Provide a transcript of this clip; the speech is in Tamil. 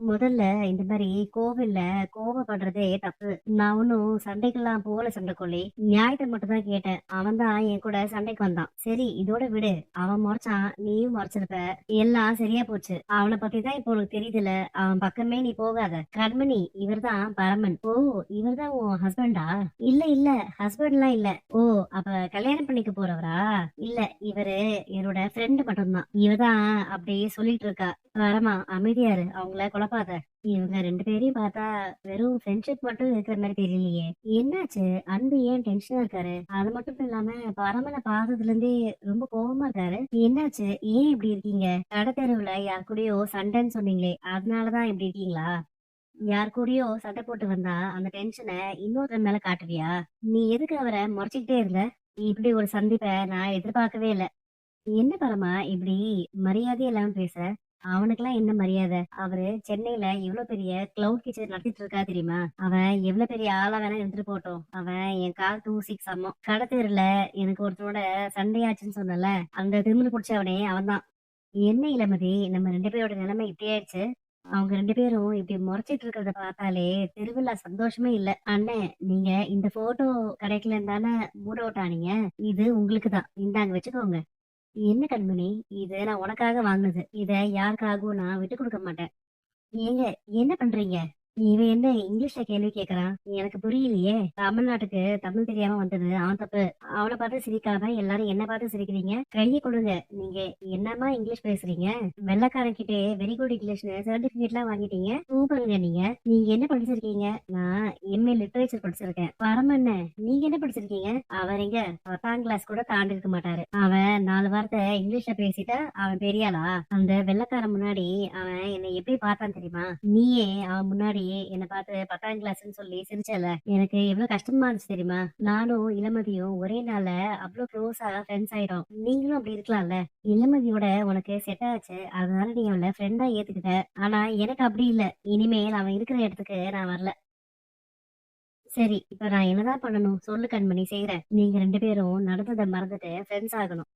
முதல்ல இந்த மாரி கோவில்ல கோவப்படுறதே தப்பு. நான் ஒன்னும் சண்டைக்கெல்லாம் போகல சண்டைக்கோழி. நியாயத்த மட்டும் தான் கேட்டேன். அவன் தான் என் கூட சண்டைக்கு வந்தான். சரி இதோட விடு. அவன் மொறச்சான், நீயும் மொறச்சிருப்ப. எல்லாம் சரியா போச்சு. அவன பத்தி தான் இப்போ உனக்கு தெரியுதுல. அவன் பக்கமே நீ போகாத. கண்மணி இவர்தான் பரமன். ஓ! இவர்தான் உன் ஹஸ்பண்டா? இல்ல இல்ல ஹஸ்பண்ட்லாம் இல்ல. ஓ! அப்ப கல்யாணம் பண்ணிக்க போறவரா? இல்ல இவரு என்னோட ஃப்ரெண்ட் மட்டும்தான். இவதான் அப்படியே சொல்லிட்டு இருக்கா. வரமா அமைதியா இரு. அவங்கள குழப்பாத. இவங்க 2 பேரையும் பார்த்தா வெறும் ஃப்ரெண்ட்ஷிப் மட்டும் இருக்கிற மாரி தெரியலையே. என்னாச்சு? அன்பு ஏன் டென்ஷனா இருக்காரு? அது மட்டும் இல்லாம பரமன பார்த்ததுல இருந்தே ரொம்ப கோவமா இருக்காரு. என்னாச்சு? ஏன் இப்படி இருக்கீங்க? கடை தெருவுல யார் கூடயோ சண்டைன்னு சொன்னீங்களே, அதனாலதான் இப்படி இருக்கீங்களா? யார் கூடயோ சண்டை போட்டு வந்தா அந்த டென்ஷன இன்னொருத்தர் மேல காட்டுவியா? நீ எதுக்கு அவர முறைச்சுக்கிட்டே இருந்த? இப்படி ஒரு சந்திப்ப நான் எதிர்பார்க்கவே இல்ல. என்ன பரமா இப்படி மரியாதையே இல்லாம பேச? அவனுக்கெல்லாம் என்ன மரியாதை? அவரு சென்னையில எவ்வளவு பெரிய கிளவுட் கிச்சன் நடத்திட்டு இருக்கா தெரியுமா? அவன் எவ்வளவு பெரிய ஆளா வேணா இருந்துட்டு போகட்டும். அவன் என் கால் தூசிக்கு சமம். கடத்தெருல எனக்கு ஒருத்தரோட சண்டையாச்சுன்னு சொன்னல, அந்த திமிரு பிடிச்சவனே அவன்தான். என்ன இளமதி, நம்ம 2 பேரோட நிலைமை இப்படி ஆயிடுச்சு. அவங்க 2 பேரும் இப்படி முறைச்சிட்டு இருக்கிறத பார்த்தாலே தெருவுல சந்தோஷமே இல்ல. அண்ணே, நீங்க இந்த போட்டோ கிடைக்கலன்னு தானே மூட் அவுட் ஆனீங்க. இது உங்களுக்கு தான். இந்தாங்க வச்சுக்கோங்க. என்ன கண்மணி, இது நான் உனக்காக வாங்குனது. இத யாருக்காகவும் நான் விட்டு கொடுக்க மாட்டேன். ஏங்க, என்ன பண்றீங்க? இவன் என்ன இங்கிலீஷ்ல கேள்வி கேக்குறான்? எனக்கு புரியலையே. தமிழ்நாட்டுக்கு தமிழ் தெரியாம வந்தது அவன் தப்பு. அவனை பார்த்து சிரிக்காம எல்லாரும் என்ன பார்த்து சிரிக்கிறீங்க? கையை கொடுங்க. நீங்க என்னம்மா இங்கிலீஷ் பேசுறீங்க? வெள்ளைக்காரன் கிட்டே வெரி குட் இங்கிலீஷ்னு சர்டிபிகேட் எல்லாம் வாங்கிட்டீங்க. சூப்பருங்க நீங்க. நீங்க என்ன படிச்சிருக்கீங்க? நான் எம்ஏ லிட்டரேச்சர் படிச்சிருக்கேன். பரமண்ண, நீங்க என்ன படிச்சிருக்கீங்க? அவர் எங்க 10ஆம் கிளாஸ் கூட தாண்டி இருக்க மாட்டாரு. அவன் 4 வார்த்தை இங்கிலீஷ்ல பேசிட்டா அவன் பெரியாளா? அந்த வெள்ளைக்காரன் முன்னாடி அவன் என்னை எப்படி பார்த்தான் தெரியுமா? நீயே அவன் முன்னாடி என்ன பார்த்து 10ஆம் கிளாஸ்ன்னு சொல்லி சிரிச்சல, எனக்கு எவ்வளவு கஷ்டமா இருந்துச்சு தெரியுமா? நானும் இளமதியும் ஒரே நாள்ல அவ்வளவு க்ளோஸா ஃப்ரெண்ட்ஸ் ஆயிடும். நீங்களும் அப்படி இருக்கலாம்ல. இளமதியோட உனக்கு செட் ஆச்சு, அதனால நீ அவளை ஃப்ரெண்டா ஏத்துக்கிட்ட. ஆனா எனக்கு அப்படி இல்ல. இனிமேல் அவன் இருக்கிற இடத்துக்கு நான் வரல. சரி, இப்ப நான் என்னதான் பண்ணணும் சொல்லு கண்மணி, செய்யறேன். நீங்க 2 பேரும் நடந்ததை மறந்துட்டு ஃப்ரெண்ட்ஸ் ஆகணும்.